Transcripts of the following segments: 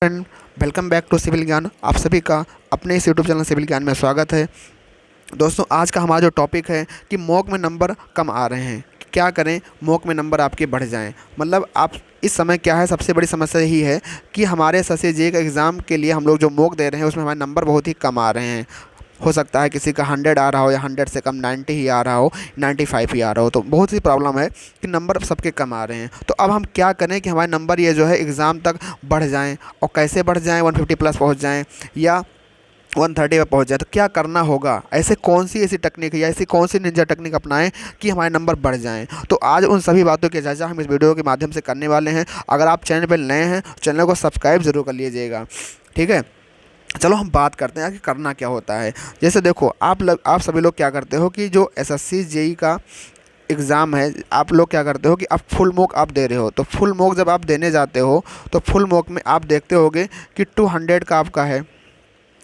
Friend, welcome back to civil Gyan. आप सभी का अपने इस यूट्यूब चैनल सिविल ज्ञान में स्वागत है। दोस्तों, आज का हमारा जो टॉपिक है कि मॉक में नंबर कम आ रहे हैं, क्या करें मॉक में नंबर आपके बढ़ जाएं। मतलब आप इस समय क्या है, सबसे बड़ी समस्या यही है कि हमारे एसएससी जेईई का एग्ज़ाम के लिए हम लोग जो मॉक दे रहे हैं उसमें हमारे नंबर बहुत ही कम आ रहे हैं। हो सकता है किसी का 100 आ रहा हो या 100 से कम 90 ही आ रहा हो, 95 ही आ रहा हो। तो बहुत सी प्रॉब्लम है कि नंबर सबके कम आ रहे हैं। तो अब हम क्या करें कि हमारे नंबर ये जो है एग्ज़ाम तक बढ़ जाएं, और कैसे बढ़ जाएं, 150 प्लस पहुंच जाएं या 130 पे पहुंच जाए। तो क्या करना होगा, ऐसे कौन सी ऐसी टेक्निक या ऐसी कौन सी निंजा टेक्निक अपनाएं कि हमारे नंबर बढ़ जाएं। तो आज उन सभी बातों की चर्चा हम इस वीडियो के माध्यम से करने वाले हैं। अगर आप चैनल पर नए हैं, चैनल को सब्सक्राइब ज़रूर कर लीजिएगा, ठीक है। चलो हम बात करते हैं कि करना क्या होता है। जैसे देखो, आप सभी लोग क्या करते हो कि जो एसएससी जेईई का एग्ज़ाम है, आप लोग क्या करते हो कि आप फुल मॉक आप दे रहे हो। तो फुल मॉक जब आप देने जाते हो तो फुल मॉक में आप देखते होगे कि 200 का आपका है।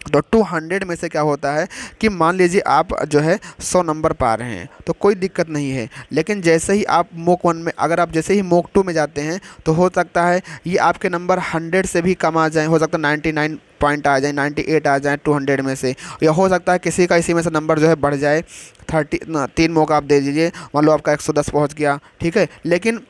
तो 200 में से क्या होता है कि मान लीजिए आप जो है 100 नंबर पा रहे हैं तो कोई दिक्कत नहीं है। लेकिन जैसे ही आप मॉक 1 में, अगर आप जैसे ही मॉक 2 में जाते हैं तो हो सकता है ये आपके नंबर 100 से भी कम आ जाएं। हो सकता है 99 पॉइंट आ जाए, 98 आ जाए 200 में से। या हो सकता है किसी का इसी में से नंबर जो है बढ़ जाए 3 मौका आप दे दीजिए, मान लो आपका 110 पहुंच गया, ठीक है। लेकिन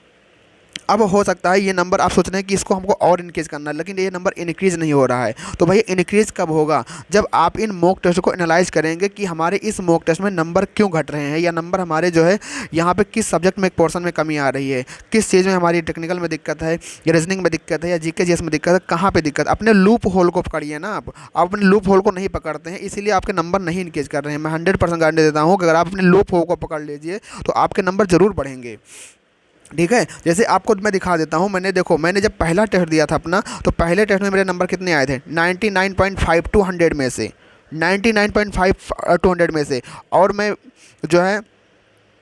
अब हो सकता है ये नंबर आप सोच रहे हैं कि इसको हमको और इनक्रीज़ करना है, लेकिन ये नंबर इनक्रीज़ नहीं हो रहा है। तो भैया इनक्रीज़ कब होगा? जब आप इन मॉक टेस्ट को एनालाइज करेंगे कि हमारे इस मॉक टेस्ट में नंबर क्यों घट रहे हैं, या नंबर हमारे जो है यहाँ पे किस सब्जेक्ट में, एक पोर्शन में कमी आ रही है, किस चीज़ में हमारी टेक्निकल में दिक्कत है, या रीजनिंग में दिक्कत है, या जीके जीएस में दिक्कत है, कहाँ पर दिक्कत। अपने लूप होल को पकड़िए ना। आप अपने लूप होल को नहीं पकड़ते हैं, इसीलिए आपके नंबर नहीं इनक्रीज़ कर रहे हैं। मैं 100% गारंटी देता हूँ कि अगर आप अपने लूप होल को पकड़ लीजिए तो आपके नंबर ज़रूर बढ़ेंगे, ठीक है। जैसे आपको मैं दिखा देता हूँ। मैंने जब पहला टेस्ट दिया था अपना, तो पहले टेस्ट में मेरे नंबर कितने आए थे? 99.5 200 में से, 99.5 200 में से। और मैं जो है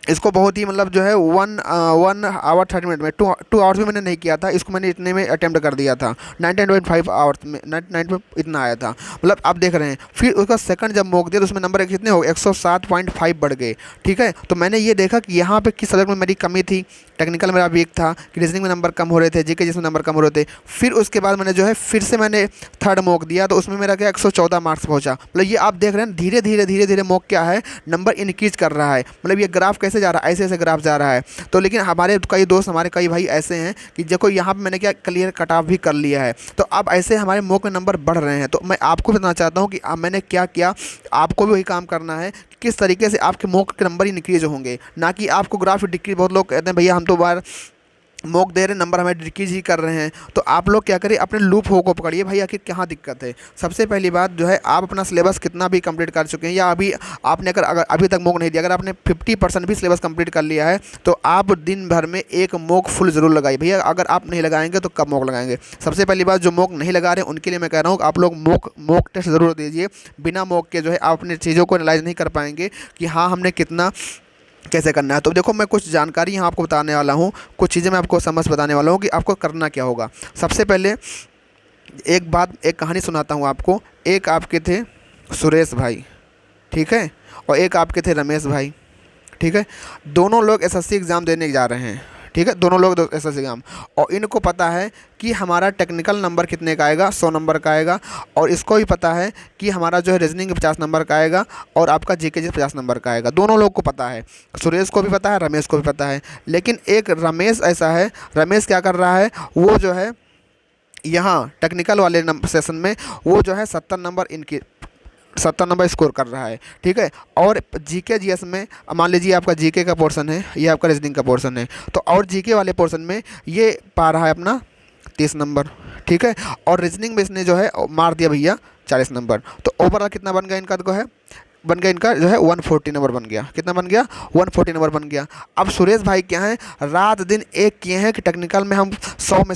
इसको बहुत ही मतलब जो है 1 आवर 30 मिनट में, 2 आवर्स में मैंने नहीं किया था इसको, मैंने इतने में अटैम्प्ट कर दिया था। 99.5 आवर्स में 99 में इतना आया था। मतलब आप देख रहे हैं। फिर उसका सेकंड जब मॉक दिया तो उसमें नंबर कितने हो गए? 107.5 बढ़ गए, ठीक है। तो मैंने ये देखा कि यहाँ पे किस सब्जेक्ट में मेरी कमी थी। टेक्निकल मेरा वीक था, कि रीजनिंग में नंबर कम हो रहे थे, जीके जिसमें नंबर कम हो रहे थे। फिर उसके बाद मैंने जो है फिर से मैंने थर्ड मॉक दिया तो उसमें मेरा क्या 114 मार्क्स पहुँचा। मतलब ये आप देख रहे हैं धीरे धीरे मॉक क्या है, नंबर इंक्रीज कर रहा है। मतलब ये ग्राफ कैसे जा रहा है, ऐसे ऐसे ग्राफ जा रहा है। तो लेकिन हमारे कई दोस्त, हमारे कई भाई ऐसे हैं कि देखो यहाँ पे मैंने क्या क्लियर कट ऑफ भी कर लिया है। तो अब ऐसे हमारे मॉक में नंबर बढ़ रहे हैं। तो मैं आपको बताना चाहता हूँ कि मैंने क्या किया, आपको भी वही काम करना है। किस तरीके से आपके मॉक के नंबर इंक्रीज होंगे, ना कि आपको ग्राफ डिक्रीज। बहुत लोग कहते हैं भैया हम तो बार मॉक दे रहे हैं, नंबर हमें डिक्रीज ही कर रहे हैं। तो आप लोग क्या करिए, अपने लूप होल को पकड़िए भाई, आखिर कहाँ दिक्कत है। सबसे पहली बात जो है, आप अपना सिलेबस कितना भी कंप्लीट कर चुके हैं, या अभी आपने अगर अभी तक मॉक नहीं दिया, अगर आपने 50% भी सिलेबस कंप्लीट कर लिया है तो आप दिन भर में एक मॉक फुल ज़रूर लगाइए भैया। अगर आप नहीं लगाएंगे तो कब मॉक लगाएंगे? सबसे पहली बात, जो मॉक नहीं लगा रहे हैं उनके लिए मैं कह रहा हूँ आप लोग मॉक टेस्ट ज़रूर दीजिए। बिना मॉक के जो है आप अपनी चीज़ों को एनालाइज नहीं कर पाएंगे कि हाँ हमने कितना कैसे करना है। तो देखो, मैं कुछ जानकारी यहाँ आपको बताने वाला हूँ, कुछ चीज़ें मैं आपको समझ बताने वाला हूँ कि आपको करना क्या होगा। सबसे पहले एक कहानी सुनाता हूँ आपको। एक आपके थे सुरेश भाई, ठीक है, और एक आपके थे रमेश भाई, ठीक है। दोनों लोग एसएससी एग्ज़ाम देने जा रहे हैं, ठीक है। दोनों लोग एसएससी एग्ज़ाम, और इनको पता है कि हमारा टेक्निकल नंबर कितने का आएगा, 100 नंबर का आएगा। और इसको भी पता है कि हमारा जो है रीजनिंग 50 नंबर का आएगा, और आपका जीके जी 50 नंबर का आएगा। दोनों लोग को पता है, सुरेश को भी पता है, रमेश को भी पता है। लेकिन एक रमेश ऐसा है, रमेश क्या कर रहा है, वो जो है यहाँ टेक्निकल वाले सेशन में वो जो है 70 नंबर स्कोर कर रहा है, ठीक है। और जीके जीएस में मान लीजिए आपका जीके का पोर्शन है, ये आपका रीजनिंग का पोर्शन है, तो और जीके वाले पोर्शन में ये पा रहा है अपना 30 नंबर, ठीक है। और रीजनिंग में इसने जो है मार दिया भैया 40 नंबर। तो ओवरऑल कितना बन गया इनका, बन गया इनका जो है 140 नंबर बन गया। कितना बन गया? 140 नंबर बन गया। अब सुरेश भाई क्या है, रात दिन एक किए हैं कि टेक्निकल में हम 100 में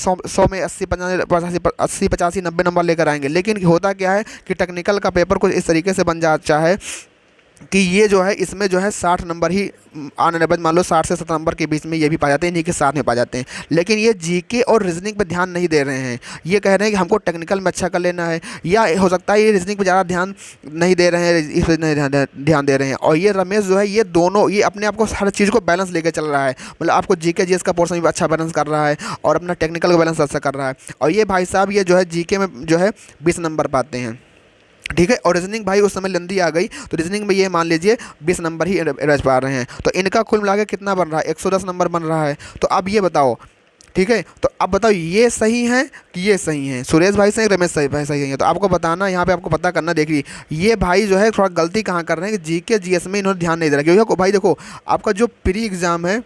80 85 90 नंबर लेकर आएंगे। लेकिन होता क्या है कि टेक्निकल का पेपर कुछ इस तरीके से बन जाता है कि ये जो है इसमें जो है 60 number he on an average मान लो 60 से 70 नंबर के बीच में ये भी पा जाते हैं, इन्हीं के साथ में पा जाते हैं। लेकिन ये जीके और रीजनिंग पे ध्यान नहीं दे रहे हैं, ये कह रहे हैं कि हमको टेक्निकल में अच्छा कर लेना है, या हो सकता है ये रीजनिंग पे ज़्यादा ध्यान नहीं दे रहे हैं, इस पे नहीं ध्यान दे रहे हैं। और ये रमेश जो है ये दोनों ये अपने आप को हर चीज़ को बैलेंस लेके चल रहा है, मतलब आपको जीके जीएस का पोर्शन भी अच्छा बैलेंस कर रहा है और अपना टेक्निकल का बैलेंस अच्छा कर रहा है। और ये भाई साहब ये जो है जीके में जो है 20 नंबर पाते हैं, ठीक है। और रीजनिंग भाई उस समय लंदी आ गई, तो रीजनिंग में ये मान लीजिए 20 नंबर ही एवरेज पा रहे हैं, तो इनका कुल मिला के कितना बन रहा है, 110 नंबर बन रहा है। तो अब ये बताओ, ठीक है, तो अब बताओ ये सही है कि ये सही है, सुरेश भाई सही, रमेश सही भाई सही है। तो आपको बताना, यहाँ पे आपको पता करना। देखिए ये भाई जो है थोड़ा गलती कहाँ कर रहे हैं कि जीके जीएस में इन्होंने ध्यान नहीं दे रहा, क्योंकि भाई देखो आपका जो प्री एग्ज़ाम है,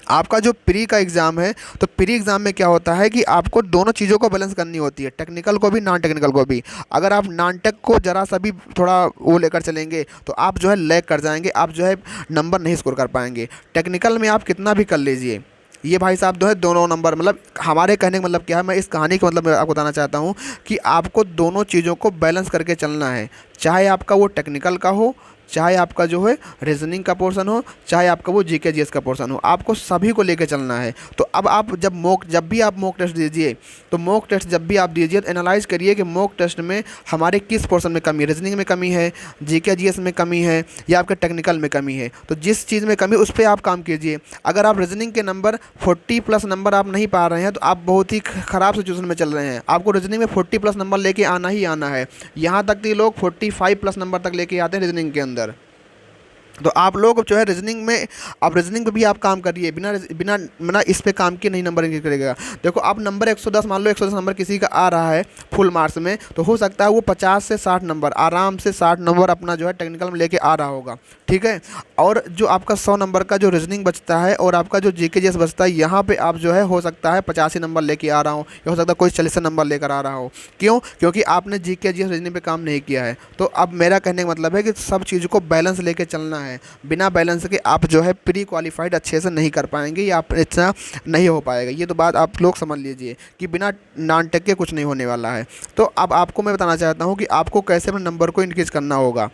आपका जो प्री का एग्ज़ाम है, तो प्री एग्ज़ाम में क्या होता है कि आपको दोनों चीज़ों को बैलेंस करनी होती है, टेक्निकल को भी नॉन टेक्निकल को भी। अगर आप नॉन टेक को ज़रा सा भी थोड़ा वो लेकर चलेंगे तो आप जो है लैग कर जाएंगे, आप जो है नंबर नहीं स्कोर कर पाएंगे। टेक्निकल में आप कितना भी कर लीजिए, ये भाई साहब जो है दोनों नंबर, मतलब हमारे कहने का मतलब क्या है, मैं इस कहानी का मतलब आपको बताना चाहता हूँ कि आपको दोनों चीज़ों को बैलेंस करके चलना है, चाहे आपका वो टेक्निकल का हो, चाहे आपका जो है रीजनिंग का पोर्शन हो, चाहे आपका वो जीके जीएस का पोर्शन हो, आपको सभी को लेके चलना है। तो अब आप जब भी आप मॉक टेस्ट दीजिए, तो मॉक टेस्ट जब भी आप दीजिए तो एनालाइज करिए कि मॉक टेस्ट में हमारे किस पोर्शन में कमी है, रीजनिंग में कमी है, जीके जीएस में कमी है, या आपके टेक्निकल में कमी है। तो जिस चीज़ में कमी उस पर आप काम कीजिए। अगर आप रीजनिंग के नंबर 40+ नंबर आप नहीं पा रहे हैं तो आप बहुत ही ख़राब सिचुएशन में चल रहे हैं। आपको रीजनिंग में 40+ नंबर लेके आना ही आना है, यहाँ तक कि लोग 45+ नंबर तक लेके आते हैं रीजनिंग के अंदर। तो आप लोग जो है रीजनिंग में, आप रीजनिंग पे भी आप काम करिए, बिना बिना बिना इस पे काम के नहीं नंबर इंक्रीज करेगा। देखो आप नंबर 110 मान लो, 110 नंबर किसी का आ रहा है फुल मार्क्स में, तो हो सकता है वो 50 से 60 नंबर आराम से 60 नंबर अपना जो है टेक्निकल में लेके आ रहा होगा, ठीक है। और जो आपका 100 नंबर का जो रीजनिंग बचता है और आपका जो जीके जीएस बचता है, यहाँ पे आप जो है हो सकता है 85 नंबर लेके आ रहा हूँ, या हो सकता है कोई 40 नंबर लेकर आ रहा हो। क्यों? क्योंकि आपने जीके जीएस रीजनिंग पे काम नहीं किया है। तो अब मेरा कहने का मतलब है कि सब चीज़ को बैलेंस लेके चलना है, बिना बैलेंस के आप जो है प्री क्वालिफाइड अच्छे से नहीं कर पाएंगे, या आप इतना नहीं हो पाएगा। ये तो बात आप लोग समझ लीजिए कि बिना नॉन टेक के कुछ नहीं होने वाला है। तो अब आपको मैं बताना चाहता हूँ कि आपको कैसे अपने नंबर को इंक्रीज करना होगा।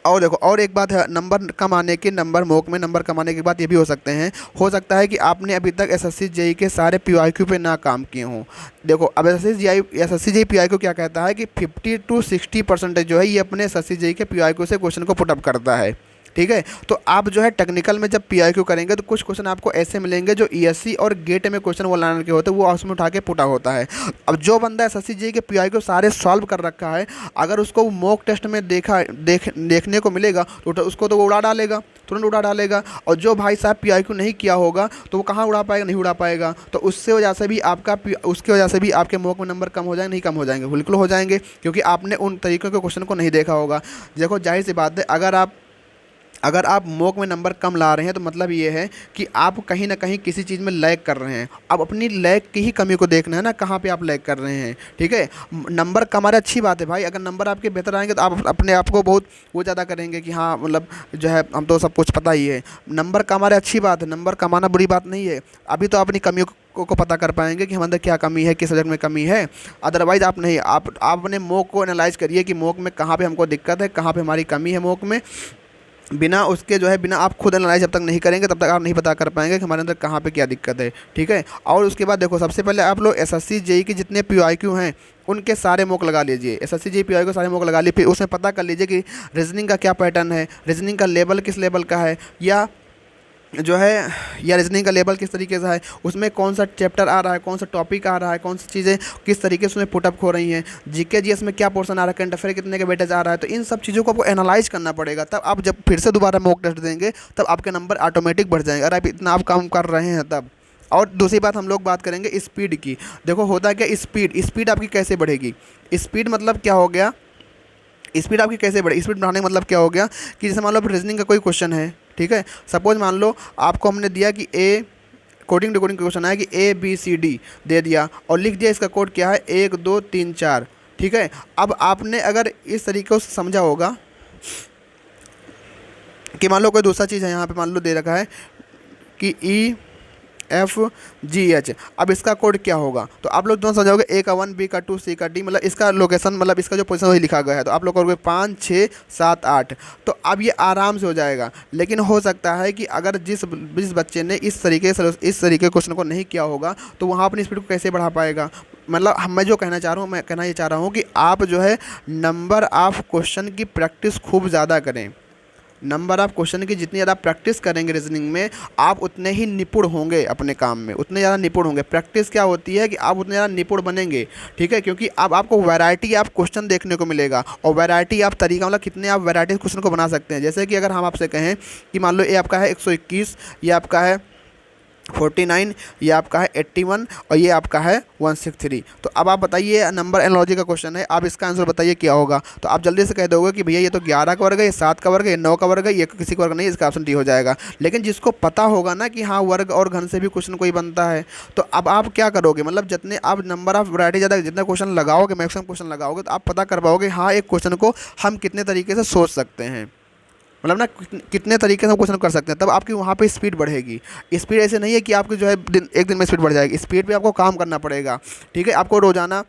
और देखो और एक बात है, नंबर कम आने के, नंबर मॉक में नंबर कम आने के बाद ये भी हो सकते हैं, हो सकता है कि आपने अभी तक एसएससी जेई के सारे पीवाईक्यू पे ना काम किए हों। देखो अब एसएससी जेई पीवाईक्यू क्या कहता है कि 50 to 60% जो है ये अपने एसएससी जेई के पीवाईक्यू से क्वेश्चन को पुटअप करता है, ठीक है। तो आप जो है टेक्निकल में जब पीआईक्यू करेंगे तो कुछ क्वेश्चन आपको ऐसे मिलेंगे जो ईएससी और गेट में क्वेश्चन वो लाने के होते हैं, वो उसमें उठा के पुटा होता है। अब जो बंदा एसएससी जेईई के पीआईक्यू सारे सॉल्व कर रखा है, अगर उसको मॉक टेस्ट में देखने को मिलेगा तो उसको तो वो उड़ा डालेगा, तुरंत उड़ा डालेगा। और जो भाई साहब पीआईक्यू नहीं किया होगा तो वो कहाँ उड़ा पाएगा, नहीं उड़ा पाएगा। तो उससे वजह से भी उसकी वजह से भी आपके मॉक में नंबर कम हो जाएंगे, नहीं कम हो जाएंगे, बिल्कुल हो जाएंगे, क्योंकि आपने उन तरीक़ों के क्वेश्चन को नहीं देखा होगा। देखो जाहिर सी बात है, अगर आप मॉक में नंबर कम ला रहे हैं तो मतलब ये है कि आप कहीं ना कहीं किसी चीज़ में लैग कर रहे हैं। अब अपनी लैग की ही कमी को देखना है ना, कहाँ पे आप लैग कर रहे हैं, ठीक है। नंबर कम आ रहे अच्छी बात है भाई, अगर नंबर आपके बेहतर आएंगे तो आप अपने आप को बहुत वो ज़्यादा करेंगे कि हाँ मतलब जो है हम तो सब कुछ पता ही है। नंबर कम आ रहे अच्छी बात है, नंबर कमाना बुरी बात नहीं है। अभी तो अपनी कमियों को पता कर पाएंगे कि हमारे अंदर क्या कमी है, किस सब्जेक्ट में कमी है। अदरवाइज़ आप नहीं, आप अपने मॉक को एनालाइज करिए कि मॉक में कहाँ पे हमको दिक्कत है, कहाँ पे हमारी कमी है मॉक में। बिना उसके जो है, बिना आप खुद एनालाइज जब तक नहीं करेंगे तब तक आप नहीं पता कर पाएंगे कि हमारे अंदर कहाँ पे क्या दिक्कत है, ठीक है। और उसके बाद देखो सबसे पहले आप लोग एसएससी जेईई के जितने पीवाईक्यू हैं उनके सारे मॉक लगा लीजिए। एसएससी जेईई पीवाईक्यू सारे मॉक लगा लीजिए, फिर उसमें पता कर लीजिए कि रीजनिंग का क्या पैटर्न है, रीजनिंग का लेवल किस लेवल का है, या जो है या रीजनिंग का लेवल किस तरीके से है, उसमें कौन सा चैप्टर आ रहा है, कौन सा टॉपिक आ रहा है, कौन सी चीज़ें किस तरीके से उसमें पुटअप हो रही हैं, जीके जीएस में क्या पोर्शन आ रहा है, करंट अफेयर कितने के वेटेज आ रहा है। तो इन सब चीज़ों को आपको एनालाइज करना पड़ेगा, तब आप जब फिर से दोबारा मॉक टेस्ट देंगे तब आपके नंबर ऑटोमेटिक बढ़ जाएंगे, अगर आप इतना आप काम कर रहे हैं तब। और दूसरी बात हम लोग बात करेंगे स्पीड की। देखो होता क्या, स्पीड आपकी कैसे बढ़ेगी। स्पीड मतलब क्या हो गया, स्पीड आपकी कैसे बढ़े, स्पीड बढ़ाने का मतलब क्या हो गया कि जैसे मान लो रीजनिंग का कोई क्वेश्चन है, ठीक है। सपोज मान लो आपको हमने दिया कि ए कोडिंग डिकोडिंग का क्वेश्चन आया कि ABCD दे दिया और लिख दिया इसका कोड क्या है 1 2 3 4, ठीक है। अब आपने अगर इस तरीके से समझा होगा कि मान लो कोई दूसरा चीज़ है, यहाँ पे मान लो दे रखा है कि FGH। अब इसका कोड क्या होगा तो आप लोग दोनों समझाओगे, ए का 1, बी का 2, सी का D, मतलब इसका लोकेशन, मतलब इसका जो पोजीशन वही लिखा गया है। तो आप लोग करोगे 5 6 7 8, तो अब ये आराम से हो जाएगा। लेकिन हो सकता है कि अगर जिस बच्चे ने इस तरीके क्वेश्चन को नहीं किया होगा तो वहाँ अपनी स्पीड को कैसे बढ़ा पाएगा। मतलब मैं जो कहना चाह रहा हूँ, मैं कहना ये चाह रहा हूँ कि आप जो है नंबर ऑफ़ क्वेश्चन की प्रैक्टिस खूब ज़्यादा करें। नंबर ऑफ़ क्वेश्चन की जितनी ज़्यादा प्रैक्टिस करेंगे रीजनिंग में, आप उतने ही निपुण होंगे अपने काम में, उतने ज़्यादा निपुण होंगे। प्रैक्टिस क्या होती है कि आप उतने ज़्यादा निपुण बनेंगे, ठीक है, क्योंकि अब आपको वैरायटी आप क्वेश्चन देखने को मिलेगा, और वैरायटी आप तरीका, मतलब कितने आप वैरायटी क्वेश्चन को बना सकते हैं। जैसे कि अगर हम आपसे कहें कि मान लो ये आपका है 121, ये आपका है 49, ये आपका है 81, और ये आपका है 163। तो अब आप बताइए, नंबर एनालॉजी का क्वेश्चन है, आप इसका आंसर बताइए क्या होगा। तो आप जल्दी से कह दोगे कि भैया ये तो 11 का वर्ग है, ये 7 का वर्ग है, ये 9 का वर्ग है, ये किसी का वर्ग नहीं, इसका ऑप्शन डी हो जाएगा। लेकिन जिसको पता होगा ना कि हाँ वर्ग और घन से भी क्वेश्चन कोई बनता है, तो अब आप क्या करोगे, मतलब जितने आप नंबर ऑफ वैरायटी ज़्यादा, जितना क्वेश्चन लगाओगे, मैक्सिमम क्वेश्चन लगाओगे, तो आप पता कर पाओगे हाँ एक क्वेश्चन को हम कितने तरीके से सोच सकते हैं, मतलब ना कितने तरीके से हम क्वेश्चन कर सकते हैं। तब आपकी वहाँ पे स्पीड बढ़ेगी। स्पीड ऐसे नहीं है कि आपकी जो है एक दिन में स्पीड बढ़ जाएगी, स्पीड पे आपको काम करना पड़ेगा, ठीक है। आपको रोज़ाना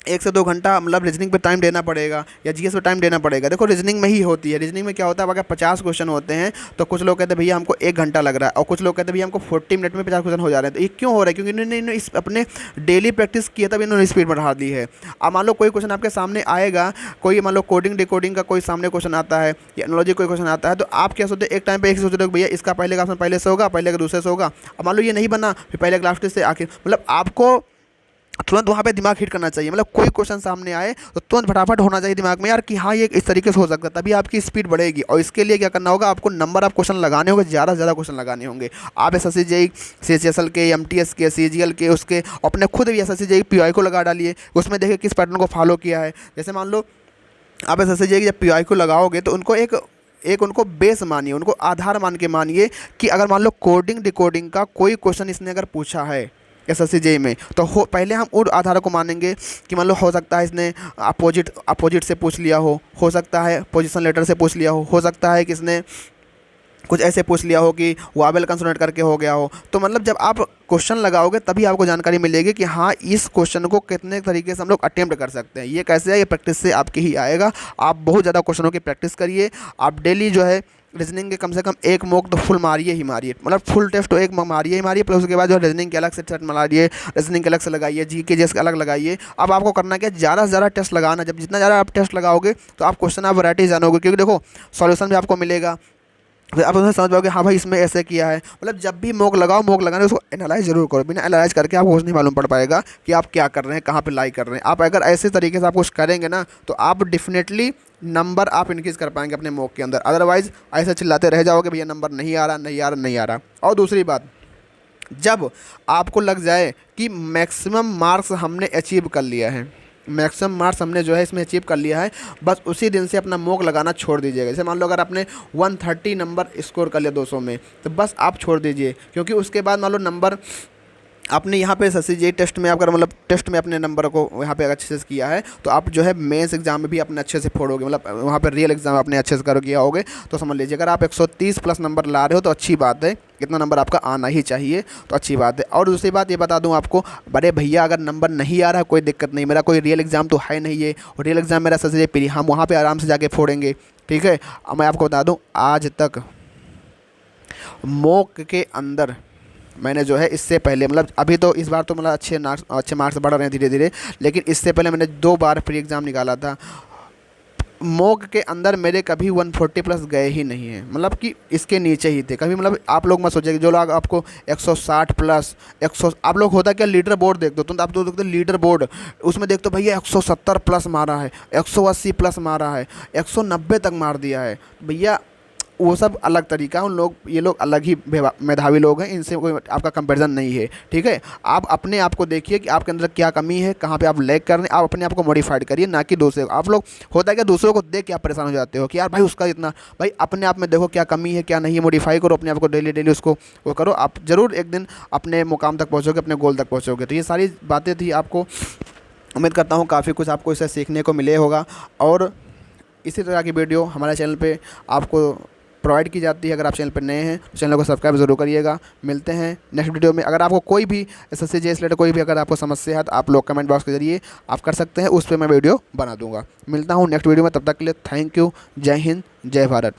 1 से 2 घंटा मतलब रीजनिंग पे टाइम देना पड़ेगा, या जीएस पे टाइम देना पड़ेगा। देखो रीजनिंग में ही होती है, रीजनिंग में क्या होता है, अगर 50 क्वेश्चन होते हैं तो कुछ लोग कहते हैं भैया हमको 1 घंटा लग रहा है, और कुछ लोग कहते हैं भैया हमको 40 मिनट में 50 क्वेश्चन हो जा रहे हैं। तो ये क्यों हो रहा है, क्योंकि इन्होंने इस अपने डेली प्रैक्टिस किया, तब इन्होंने स्पीड बढ़ा दी है। अब मान लो कोई क्वेश्चन आपके सामने आएगा, कोई मान लो कोडिंग डिकोडिंग का कोई सामने क्वेश्चन आता है, या एनालॉजी कोई क्वेश्चन आता है, तो आप क्या सोचते हैं, एक टाइम पे एक सोच रहे हो भैया इसका पहले का ऑप्शन पहले से होगा, पहले का दूसरे से होगा। अब मान लो ये नहीं बना, फिर पहले का लास्ट से आखिर, मतलब आपको तुरंत वहाँ पे दिमाग हिट करना चाहिए। मतलब कोई क्वेश्चन सामने आए तो तुरंत फटाफट होना चाहिए दिमाग में यार कि हाँ ये इस तरीके से हो सकता है, तभी आपकी स्पीड बढ़ेगी। और इसके लिए क्या करना होगा, आपको नंबर ऑफ क्वेश्चन लगाने होंगे, ज़्यादा से ज़्यादा क्वेश्चन लगाने होंगे। आप SSC JEE CHSL के, MTS के, CGL के, उसके अपने खुद भी SSC JEE PY को लगा डालिए, उसमें देखिए किस पैटर्न को फॉलो किया है। जैसे मान लो आप SSC JEE जब PY को लगाओगे तो उनको एक उनको बेस मानिए, उनको आधार मान के मानिए कि अगर मान लो कोडिंग डिकोडिंग का कोई क्वेश्चन इसने अगर पूछा है SSC JEE में, तो पहले हम उन आधारों को मानेंगे कि मान लो हो सकता है इसने अपोजिट से पूछ लिया हो सकता है पोजीशन लेटर से पूछ लिया हो सकता है कि इसने कुछ ऐसे पूछ लिया हो कि वावेल कंसोनेंट करके हो गया हो। तो मतलब जब आप क्वेश्चन लगाओगे तभी आपको जानकारी मिलेगी कि हाँ इस क्वेश्चन को कितने तरीके से हम लोग अटेम्प्ट कर सकते हैं। ये कैसे है, ये प्रैक्टिस से आपके ही आएगा। आप बहुत ज़्यादा क्वेश्चनों की प्रैक्टिस करिए। आप डेली जो है रीजनिंग के कम से कम एक मॉक तो फुल मारिए ही मारिए, मतलब फुल टेस्ट तो एक मारिए ही मारिए, प्लस उसके बाद जो रीजनिंग के अलग से सेट मारिए, रीजनिंग के अलग से लगाइए, GK के अलग लगाइए। अब आपको करना क्या, ज़्यादा से ज़्यादा टेस्ट लगाना। जब जितना ज़्यादा आप टेस्ट लगाओगे तो आप क्वेश्चन आप वैरायटी जानोगे, क्योंकि देखो सॉल्यूशन भी आपको मिलेगा, फिर आप उसमें समझ पाओगे हाँ भाई इसमें ऐसे किया है। मतलब जब भी मॉक लगाओ, मॉक लगाने उसको एनालाइज जरूर करो। बिना एनालाइज करके आपको कुछ नहीं मालूम पड़ पाएगा कि आप क्या कर रहे हैं, कहाँ पे लाई कर रहे हैं। आप अगर ऐसे तरीके से आप कुछ करेंगे ना तो आप डेफिनेटली नंबर आप इंक्रीज़ कर पाएंगे अपने मॉक के अंदर। अदरवाइज ऐसे चिल्लाते रह जाओगे भैया नंबर नहीं आ रहा, नहीं आ रहा, नहीं आ रहा। और दूसरी बात, जब आपको लग जाए कि मैक्सिमम मार्क्स हमने अचीव कर लिया है, मैक्सिमम मार्क्स हमने जो है इसमें अचीव कर लिया है, बस उसी दिन से अपना मॉक लगाना छोड़ दीजिएगा। जैसे मान लो अगर आपने 130 नंबर स्कोर कर लिया 200 में, तो बस आप छोड़ दीजिए, क्योंकि उसके बाद मान लो नंबर आपने यहाँ पे SSC JEE टेस्ट में अगर मतलब टेस्ट में अपने नंबर को यहाँ पे अच्छे से किया है, तो आप जो है मेंस एग्जाम में भी अपने अच्छे से फोड़ोगे, मतलब वहाँ पे रियल एग्जाम आपने अच्छे से करो किया होगे। तो समझ लीजिए अगर आप 130 प्लस नंबर ला रहे हो तो अच्छी बात है, इतना नंबर आपका आना ही चाहिए, तो अच्छी बात है। और दूसरी बात ये बता दूँ आपको, बड़े भैया अगर नंबर नहीं आ रहा है कोई दिक्कत नहीं, मेरा कोई रियल एग्ज़ाम तो है नहीं है, और रियल एग्ज़ाम मेरा SSC JEE हम वहाँ पर आराम से जाके फोड़ेंगे, ठीक है। अब मैं आपको बता दूँ, आज तक मॉक के अंदर मैंने जो है इससे पहले, मतलब अभी तो इस बार तो मतलब अच्छे मार्क्स बढ़ रहे हैं धीरे धीरे, लेकिन इससे पहले मैंने 2 बार प्री एग्ज़ाम निकाला था, मॉक के अंदर मेरे कभी 140 प्लस गए ही नहीं हैं, मतलब कि इसके नीचे ही थे कभी। मतलब आप लोग मत सोचिए जो लोग आपको 160 प्लस 100, आप लोग होता क्या लीडर बोर्ड देख दो, तो आप तो देखते लीडर बोर्ड, उसमें देखते हो भैया 170 प्लस मारा है, 180 प्लस मारा है, 190 तक मार दिया है। भैया वो सब अलग तरीका है, ये लोग अलग ही मेधावी लोग हैं, इनसे कोई आपका कंपैरिजन नहीं है, ठीक है। आप अपने आप को देखिए कि आपके अंदर क्या कमी है, कहाँ पे आप लैग कर रहे हैं, आप अपने आप को मॉडिफाइड करिए, ना कि दूसरे। आप लोग होता है क्या दूसरों को देख के आप परेशान हो जाते हो कि यार भाई उसका इतना, भाई अपने आप में देखो क्या कमी है क्या नहीं है, मॉडिफाई करो अपने आप को, डेली उसको वो करो, आप ज़रूर एक दिन अपने मुकाम तक पहुँचोगे, अपने गोल तक पहुँचोगे। तो ये सारी बातें थी, आपको उम्मीद करता हूँ काफ़ी कुछ आपको इससे सीखने को मिले होगा। और इसी तरह की वीडियो हमारे चैनल पे आपको प्रोवाइड की जाती है। अगर आप चैनल पर नए हैं तो चैनल को सब्सक्राइब जरूर करिएगा। मिलते हैं नेक्स्ट वीडियो में। अगर आपको कोई भी एसएससी जेईई से रिलेटेड कोई भी अगर आपको समस्या है तो आप लोग कमेंट बॉक्स के जरिए आप कर सकते हैं, उस पर मैं वीडियो बना दूंगा। मिलता हूँ नेक्स्ट वीडियो में, तब तक के लिए थैंक यू। जय हिंद, जय भारत।